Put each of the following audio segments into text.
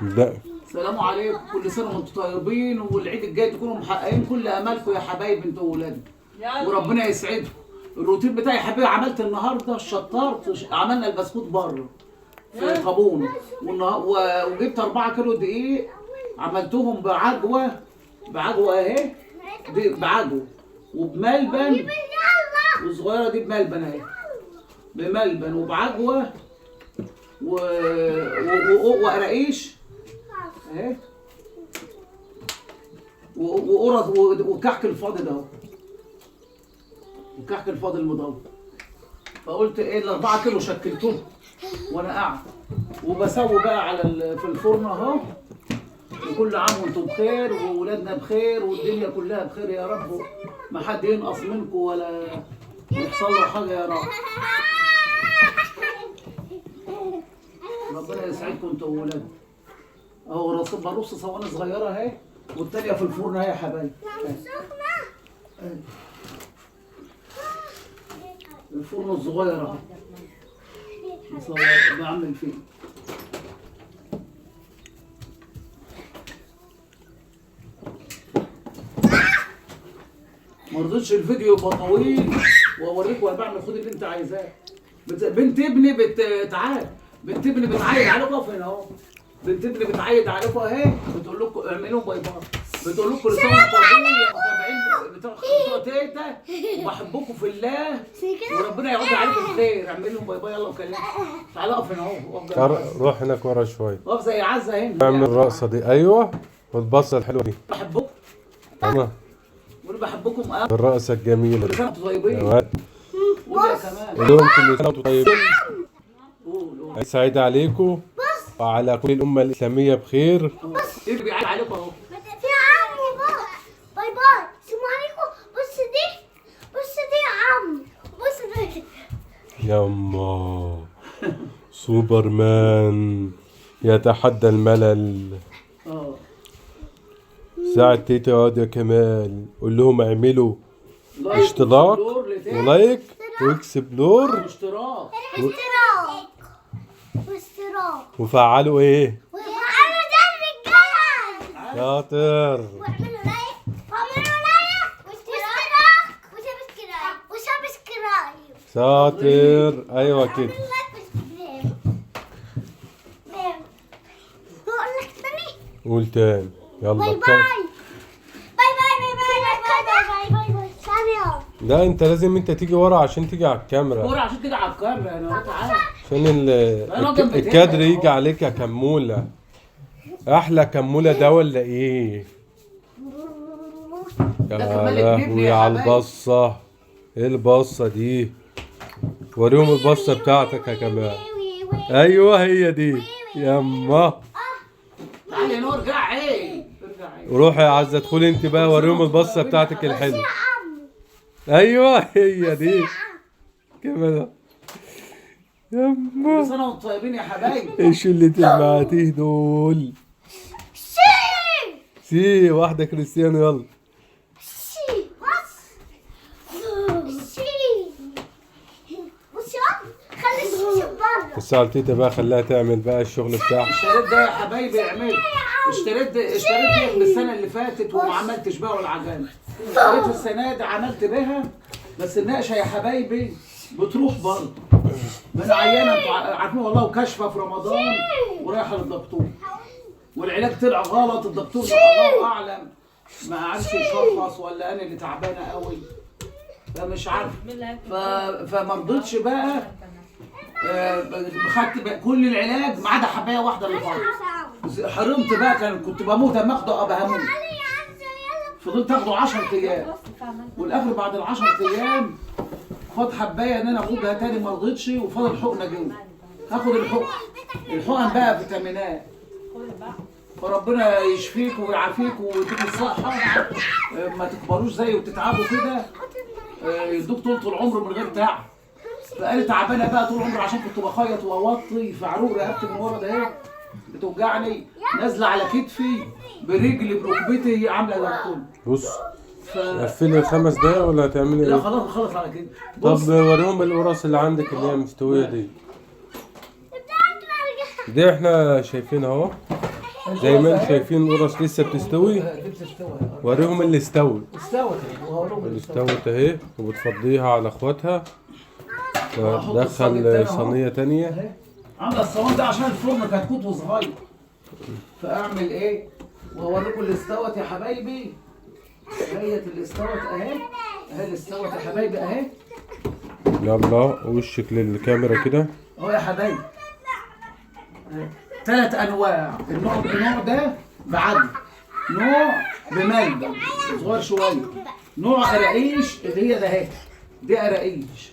لا. السلام عليكم، كل سنه وانتم طيبين، والعيد الجاي تكونوا محققين كل امالكم يا حبايب انتوا واولادنا، وربنا يسعدكم. الروتين بتاعي يا حبيبي، عملت النهارده الشطار، عملنا البسكوت بره في طابونه، وجبت 4 كيلو دقيق، عملتهم بعجوه اهي، دي بعجوه وبملبن، والصغيره دي بملبن اهي، بملبن وبعجوه وقراقيش اهي، وقرص وكحك الفاضي ده اهو، الكحك الفاضي المضوي. فقلت ايه ال4 كيلو شكلتهم وانا قاعد وبسوي بقى على في الفرن اهو. وكل عام وانتم بخير، وولادنا بخير، والدنيا كلها بخير يا رب، ما حد ينقص منكم ولا يحصل له حاجه يا رب. ربنا يسعدكم انتوا وولادنا. اهو برص صواني صغيره اهي، والتانيه في الفرن اهي يا حبايبي. الفرن الصغير اهو بعمل فيه. ما رضيتش الفيديو يبقى طويل واوريك وانا بعمل. خد اللي انت عايزاه. بنت ابني تعال، بنت ابني بتعيد عليكم هنا اهو، بنت ابني بتعيد عليكم اهي، بتقول لكم اعملوا باي باي، بتقول لكم كل سنه وانتم طيبين يا متابعين بتوع تيتا، وبحبكم في الله، وربنا يعود عليكم بخير. اعمل لهم باي باي يلا وكلمهم. تعال اقف هنا اهو، روح هناك ورا شويه، اقف زي عزه هنا. اعمل الرقصه دي. ايوه، والبصه الحلوه دي. بحبكم، انا بقول بحبكم قوي. الرقصه الجميله كل دي. سنه وانتم طيبين. قول يا كمان، لهم كل سنه وانتم طيبين. قول سعيد عليكم وعلى كل الامه الاسلاميه بخير. ايه اللي بيعيد عليكم اهو. في عمي بقى. باي باي، سلام عليكم. بص دي يا عمي، بص دي. يما سوبرمان يتحدى الملل. ساعة تيتا يا كمال، قول لهم اعملوا اشتراك ولايك واكسبلور اشتراك وفعلوا ايه؟ وفعلوا زر الجرس. شاطر. واعملوا لايك وسبسكرايب. شاطر. ايوه كده. هقول لك تاني. قول تاني يلا. باي باي باي باي باي باي باي باي باي. ثانية. لا انت لازم انت تيجي ورا عشان تيجي على الكاميرا، ورا عشان تيجي على الكاميرا. انا تعالى عشان الكادر يجي عليك يا كمولة. احلى كمولة ده ولا ايه؟ يا لهوي على البصة. ايه البصة دي؟ وريهم البصة بتاعتك يا كمال. ايوه هي دي يما. تعالي نور، ارجعي روحي يا عزة، ادخلي انت بقى وريهم البصة بتاعتك الحلوة. ايوه هي دي كمان يما. كل سنه وانتم طيبين يا حبايبي. ايش اللي تبعتيه دول؟ سي واحدة كريستيانو يلا. بص على تيتا بقى، خليها تعمل بقى الشغل بتاعها. اشتريت ده يا حبايبي، اعمل. اشتريت دي من السنه اللي فاتت وما عملتش بها ولا عجانه. اشتريت السنه دي عملت بها، بس النقشه يا حبايبي بتروح برضه. من عيانه انتوا عارفين والله، وكاشفه في رمضان ورايحه للدكتور، والعلاج طلع غلط. الدكتور الله اعلم ما عرفش يشخص، ولا انا اللي تعبانه قوي فمش عارف. فما رضيتش بقى. خدت كل العلاج ما عدا حبايه واحده اللي فاضله. حرمت بقى، كنت بموت اما اخده هموت. فضلت اخده 10 ايام، والاخر بعد ال10 ايام خد حبايه ان انا اخدها تاني، ما رضيتش. وفضل حقنه جوه، هاخد الحقن بقى فيتامينات. فربنا يشفيكوا ويعافيكوا ويديكوا الصحه، ما تكبروش زي وتتعبوا كده، يدوك طول العمر من غير تعب. فقالت تعبانه بقى طول عمري عشان كنت بخيط واوطي في عروق رقبتي من ورا ده اهي بتوجعني، نازله على كتفي برجلي بركبتي، هي عامله دكتور. بص قفلي 5 دقايق ولا هتعملي لا ايه؟ خلاص على كده. طب وريهم القرص اللي عندك اللي هي مستويه دي. دي احنا شايفينها اهو. زي ما انتم شايفين القرص لسه بتستوي. دي بتستوي. وريهم اللي استوي. استوت وهقولهم اللي استوت اهي وبتفضيها على اخواتها. تدخل صينية تانية. اهي عامله الصوان ده عشان الفرن كتكوت وصغير، فاعمل ايه واوريكم اللي استوت يا حبايبي. هيت اللي استوت اهي، اهي اللي استوت يا حبايبي اهي. يلا وشك للكاميرا كده اهو يا حبايبي. 3 انواع، النوع ده بعدل، نوع بملبن صغير شويه، نوع قراقيش اللي هي ده اهي، دي قراقيش.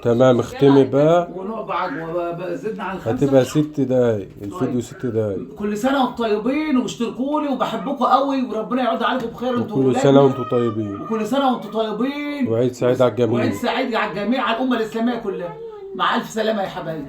تمام. اختمي بقى. ونوع بعجوه زدنا عن 5. هتبقى 6 دقايق الفيديو، 6 دقايق. كل سنه وانتم طيبين واشتركوا لي وبحبكم قوي وربنا يعود عليكم بخير انتوا وكل وولادنا. سنة وانتم طيبين. وكل سنه وانتم طيبين وعيد سعيد على الجميع. وعيد سعيد على الجميع، على الامه الاسلاميه كلها. مع الف سلامه يا حبايبي.